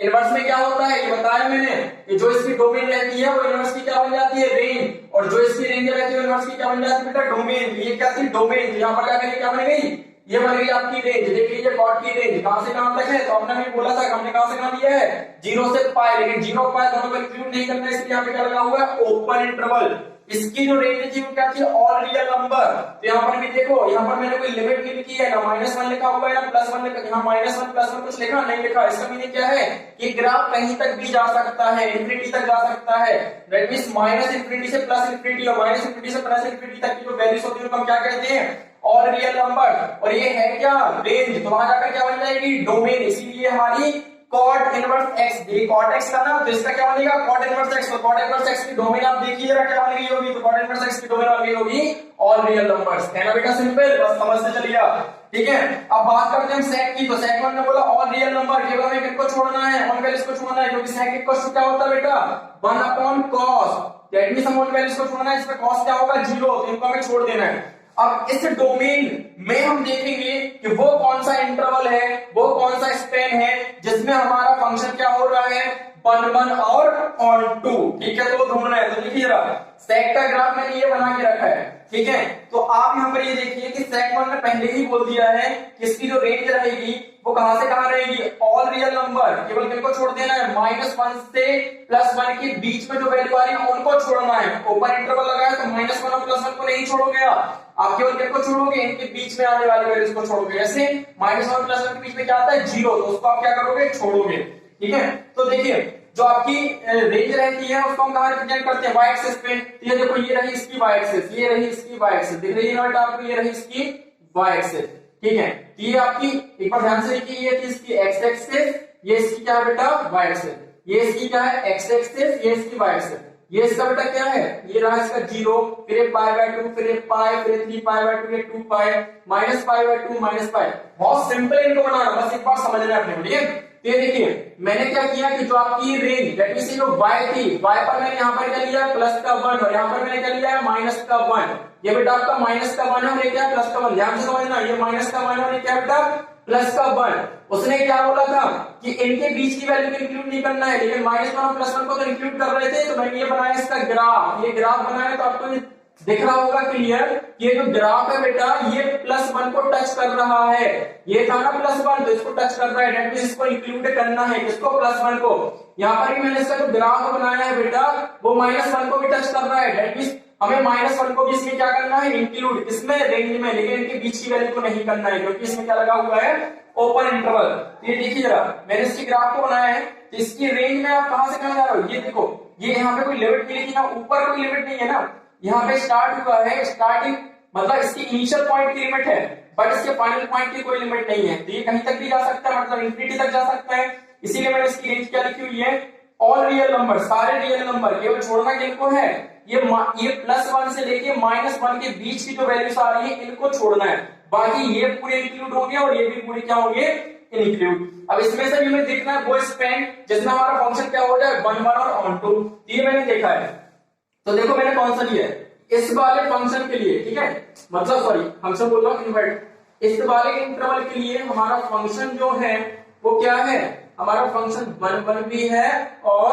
इनवर्स में क्या होता है ये बताया मैंने कि जो इसकी डोमेन रहती है वो इनवर्स की क्या बन जाती है, रेंज, और जो इसकी रेंज रहती है इनवर्स की क्या बन जाती है बेटा, डोमेन। ये क्या थी, डोमेन। तो यहाँ पर जाकर क्या बन गई, ये बन गई आपकी रेंज। देख लीजिए कॉट की रेंज कहां से कहां तक है। तो आपने भी बोला था हमने कहां से कहां दिया है, 0 से पाई, लेकिन 0 पाई दोनों को इंक्लूड नहीं करना है, इसलिए यहाँ पे क्या लगा हुआ है, ओपन इंटरवल। इसकी जो रेंज थी वो क्या थी, ऑल रियल नंबर। तो यहाँ पर भी देखो, यहाँ पर मैंने कोई लिमिट नहीं लिखी है, ना -1 लिखा हुआ है ना +1 लिखा, यहाँ -1 +1 कुछ लिखा नहीं लिखा। इसका मीनिंग क्या है कि ग्राफ कहीं तक भी जा सकता है, इंफिनिटी तक जा सकता है। दैट मींस -इंफिनिटी से +इंफिनिटी और -इंफिनिटी से +इंफिनिटी तक की जो वैल्यूज होती है उनको हम क्या कहते हैं, ऑल रियल नंबर। और ये है क्या, रेंज। तो वहां जाकर क्या बन जाएगी, डोमेन। इसीलिए हमारी cot इनवर्स x, ये cot x था ना, तो इसका क्या बनेगा, cot इनवर्स x। तो cot इनवर्स x की डोमेन आप देखिए जरा क्या बन गई होगी, तो cot इनवर्स x की डोमेन बन गई होगी ऑल रियल नंबर्स। है ना बेटा सिंपल, बस समझते चलिए आप। ठीक है, अब बात करते हैं sec की। तो sec 1 ने बोला ऑल रियल नंबर, केवल हमें किसको छोड़ना है, ऑन वैल्यूज को छोड़ना है, क्योंकि sec इक्वल टू क्या होता है बेटा, 1/cos। दैट मींस हम ऑन वैल्यूज को छोड़ना है, इसमें cos क्या होगा, 0, तो इनको हमें छोड़ देना है। अब इस डोमेन में हम देखेंगे कि वो कौन सा इंटरवल है, वो कौन सा स्पेन है जिसमें हमारा फंक्शन क्या हो रहा है, 1 1 और ऑन टू। ठीक है, तो वो ढूंढना है। तो देखिए जरा सेक का ग्राफ मैंने ये बना के रखा है। ठीक है, तो आप यहाँ पर ये देखिए कि सेक 1 ने पहले ही बोल दिया है कि इसकी जो रेंज रहेगी वो कहां से कहां रहेगी, ऑल रियल नंबर। केवल किनको छोड़ देना है, -1 से +1 के बीच में जो वैल्यू आ रही है उनको छोड़ना है। ओपन इंटरवल लगाया तो -1 और +1 को नहीं छोड़ोगे आप केवल किनको छोड़ोगे, इनके बीच में आने वाली वैल्यूज को छोड़ोगे। जैसे -1 और +1 के बीच में क्या आता है, 0, तो उसको आप क्या करोगे, छोड़ोगे। ठीक है, तो देखिए जो आपकी रेंज रहती है उसको हम कहां रिप्रेजेंट करते हैं, y एक्सिस पे। तो ये देखो ये रही इसकी y एक्सिस, ये रही इसकी y एक्सिस, दिख रही है ना बेटा आपको, ये रही इसकी y एक्सिस। ठीक है, तो ये आपकी एक बार ध्यान से देखिए, ये थी इसकी x एक्सिस, ये इसकी क्या है बेटा, y एक्सिस, ये इसकी क्या है, x एक्सिस, ये इसकी y एक्सिस। ये इसका बेटा क्या है, ये रहा इसका 0, फिर π/2, फिर पाई, फिर 3π/2, ये 2π, -π/2 -π। बहुत सिंपल इनको बनाना, बस एक बार समझना है अपने। ठीक है, तो ये देखिए मैंने क्या किया कि जो आपकी रेंज दैट मींस जो y थी, y पर मैंने यहाँ पर क्या लिया, +1, और यहाँ पर मैंने क्या लिया है, -1। ये बेटा आपका -1 है और ये क्या, +1। ध्यान से समझना, ये -1 और ये क्या बेटा, +1। उसने क्या बोला था कि इनके बीच की वैल्यू को इंक्लूड नहीं करना है, लेकिन -1 और +1 को तो इंक्लूड कर रहे थे। तो मैंने ये बनाया इसका ग्राफ, ये ग्राफ बनाया तो आपको दिख रहा होगा क्लियर, ये जो ग्राफ है बेटा ये +1 को टच कर रहा है। ये था ना +1, तो इसको टच कर रहा है, दैट मींस इसको इंक्लूड करना है, किसको, +1 को। यहाँ पर भी मैंने इसका जो ग्राफ बनाया है बेटा वो -1 को भी टच कर रहा है, दैट मींस हमें -1 को भी इसमें क्या करना है, इंक्लूड, इसमें रेंज में, लेकिन इनके बीच की वैल्यू को नहीं करना है क्योंकि इसमें क्या लगा हुआ है, ओपन इंटरवल। ये देखिए जरा मैंने इसकी ग्राफ को बनाया है, तो इसकी रेंज में आप कहां से कहां जा रहे हो, ये देखो ये यहाँ पे कोई लिमिट नहीं लिखी ना, ऊपर कोई लिमिट नहीं है ना, यहाँ पे स्टार्ट हुआ है, स्टार्टिंग मतलब इसकी इनिशियल पॉइंट की लिमिट है बट इसके फाइनल पॉइंट की कोई लिमिट नहीं है। तो ये कहीं तक भी जा सकता है, मतलब इंफिनिटी तक जा सकता है। इसीलिए मैंने इसकी रेंज क्या लिखी हुई है, ऑल रियल नंबर, सारे रियल नंबर। केवल छोड़ना किनको है, ये +1 से लेके -1 के बीच की जो वैल्यूज आ रही है इनको छोड़ना है, बाकी ये पूरे इंक्लूड होंगे और ये भी पूरे क्या होंगे, इंक्लूड। अब इसमें से भी हमें देखना है वो स्पेन जिसमें हमारा फंक्शन क्या हो जाए, 1 1 और ऑन टू। ये मैंने देखा है, तो देखो मैंने कौन सा लिया है, इस वाले फंक्शन के लिए। ठीक है, मतलब सॉरी फंक्शन बोल रहा हूं, इन्वर्ट, इस वाले इंटरवल के लिए हमारा फंक्शन जो है वो क्या है, हमारा फंक्शन 1 1 भी है और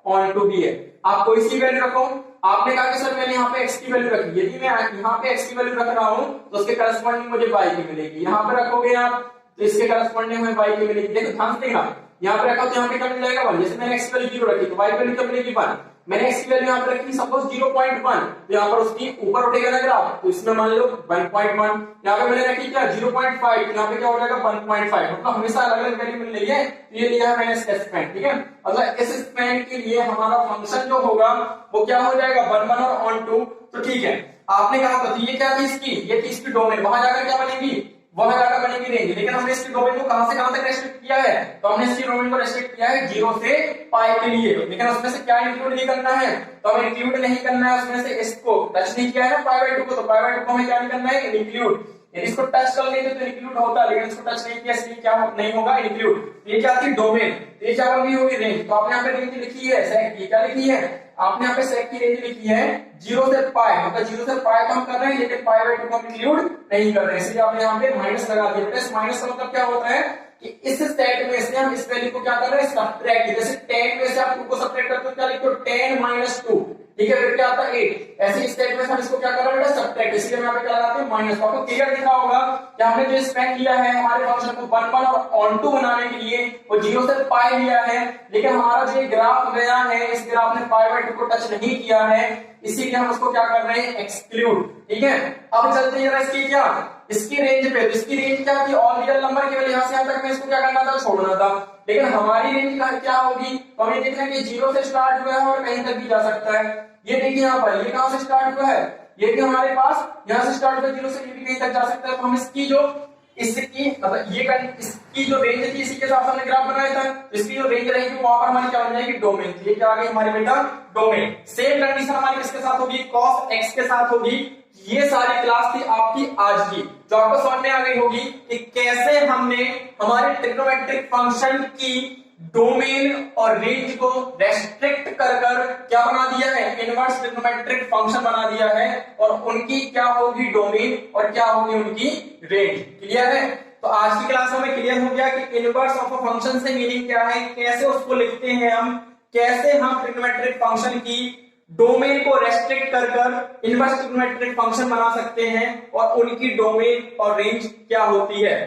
ऑन टू भी है। आप कोई सी वैल्यू रखो, आपने कहा कि सर मैंने यहाँ पे x की वैल्यू रखी, यदि मैं यहाँ पे x की वैल्यू रख रहा हूं तो उसके करस्पॉन्डिंग मुझे y की मिलेगी। यहाँ पे रखोगे आप तो इसके करस्पॉन्डिंग में y की मिलेगी। देखो ध्यान से देखना, यहाँ पे रखा तो यहाँ पे क्या मिल जाएगा 1। जैसे मैंने x की वैल्यू 0 रखी तो y की वैल्यू क्या मिलेगी 1। मैंने x की वैल्यू यहाँ पे रखी सपोज 0.1 तो यहाँ पर उसकी ऊपर उठेगा ना ग्राफ, तो इसमें मान लो 1.1। यहाँ पे मैंने रखी क्या 0.5 तो यहाँ पे क्या हो जाएगा 1.5। मतलब हमेशा अलग अलग वैल्यू मिल रही है, तो ये लिया है मैंने इसका स्पैन। ठीक है, मतलब इस स्पैन के लिए हमारा फंक्शन जो होगा वो क्या हो जाएगा 1 1 और ऑन 2। तो ठीक है, आपने कहा था ये क्या थी इसकी, ये थी इसकी डोमेन, वहां जाकर क्या बनेगी, वहां जाकर बनेगी रेंज। लेकिन हमने इसकी डोमेन को कहां से कहां तक रेस्ट्रिक्ट किया है, तो हमने इसकी डोमेन को रेस्ट्रिक्ट किया है 0 से पाई के लिए। लेकिन उसमें से क्या इंक्लूड नहीं करना है, तो हमें इंक्लूड नहीं करना है उसमें से इसको, टच नहीं किया है ना π/2 को, तो π/2 को हमें क्या नहीं करना है इंक्लूड। यदि इसको टच कर लेते तो इंक्लूड होता, लेकिन इसको टच नहीं किया इसलिए क्या नहीं होगा इंक्लूड। ये क्या थी डोमेन, ये क्या बन गई होगी रेंज। तो आपने यहाँ पे रेंज लिखी है सेक, ये क्या लिखी है आपने यहाँ पे सेक की रेंज लिखी है 0 से पाई, मतलब 0 से पाई तो हम कर रहे हैं लेकिन π/2 को हम इंक्लूड नहीं कर रहे हैं, इसलिए आपने यहाँ पे माइनस लगा दिया। प्लस माइनस का मतलब क्या होता है कि इस सेट में से हम इस वैल्यू को क्या कर रहे हैं सब्ट्रैक्ट। जैसे 10 में से आप 2 को सब्ट्रैक्ट करते हो क्या लिखते हो 10 - 2, ठीक है, फिर क्या आता है 8। ऐसे इस सेट में से हम इसको क्या कर रहे हैं बेटा सब्ट्रैक्ट, इसलिए हम यहाँ पे क्या लगाते हैं माइनस। आपको क्लियर दिखा होगा कि हमने जो स्पैन लिया है हमारे फंक्शन को 1 1 और ऑन 2 बनाने के लिए वो 0 से पाई लिया है, लेकिन हमारा जो ग्राफ गया है इस ग्राफ ने π/2 को टच नहीं किया है, इसीलिए हम उसको क्या कर रहे हैं एक्सक्लूड। ठीक है, अब चलते हैं जरा इसकी क्या इसकी रेंज पे। तो इसकी रेंज क्या थी ऑल रियल नंबर केवल यहां से यहां तक में इसको क्या करना था छोड़ना था, लेकिन हमारी रेंज क्या होगी तो हमें देखना है कि 0 से स्टार्ट हुआ है और कहीं तक भी जा सकता है। ये देखिए यहाँ पर ये कहां से स्टार्ट हुआ है, ये भी हमारे पास यहां से स्टार्ट हुआ 0 से, ये भी कहीं तक जा सकता है। तो हम इसकी जो इसकी मतलब ये इसकी जो रेंज थी इसी के साथ हमने ग्राफ बनाया था, इसकी जो रेंज रहेगी वहां पर हमारी क्या बन जाएगी डोमेन। ये क्या आ गई हमारी बेटा डोमेन। सेम कंडीशन हमारी किसके साथ होगी cos x के साथ होगी। ये सारी क्लास थी आपकी आज की, जो आपको समझ में आ गई होगी कि कैसे हमने हमारे ट्रिग्नोमेट्रिक फंक्शन की डोमेन और रेंज को रेस्ट्रिक्ट कर क्या बना दिया है इनवर्स ट्रिग्नोमेट्रिक फंक्शन बना दिया है, और उनकी क्या होगी डोमेन और क्या होगी उनकी रेंज। क्लियर है, तो आज की क्लास में क्लियर हो गया कि इनवर्स ऑफ अ फंक्शन से मीनिंग क्या है, कैसे उसको लिखते हैं हम, कैसे हम ट्रिग्नोमेट्रिक फंक्शन की डोमेन को रेस्ट्रिक्ट कर इनवर्स ट्रिग्नोमेट्रिक फंक्शन बना सकते हैं, और उनकी डोमेन और रेंज क्या होती है।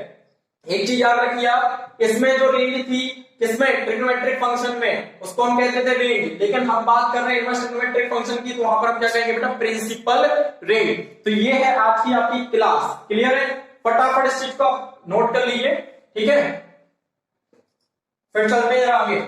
एक चीज याद रखिए आप, इसमें जो रेंज थी किसमें ट्रिग्नोमेट्रिक फंक्शन में उसको हम कहते थे रेंज, लेकिन हम बात कर रहे हैं इनवर्स ट्रिग्नोमेट्रिक फंक्शन की, तो वहां पर हम क्या कहेंगे बेटा प्रिंसिपल रेंज। तो ये है आज की आपकी क्लास। क्लियर है, फटाफट इस चीज को नोट कर लीजिए। ठीक है, फिर चलते हैं आगे।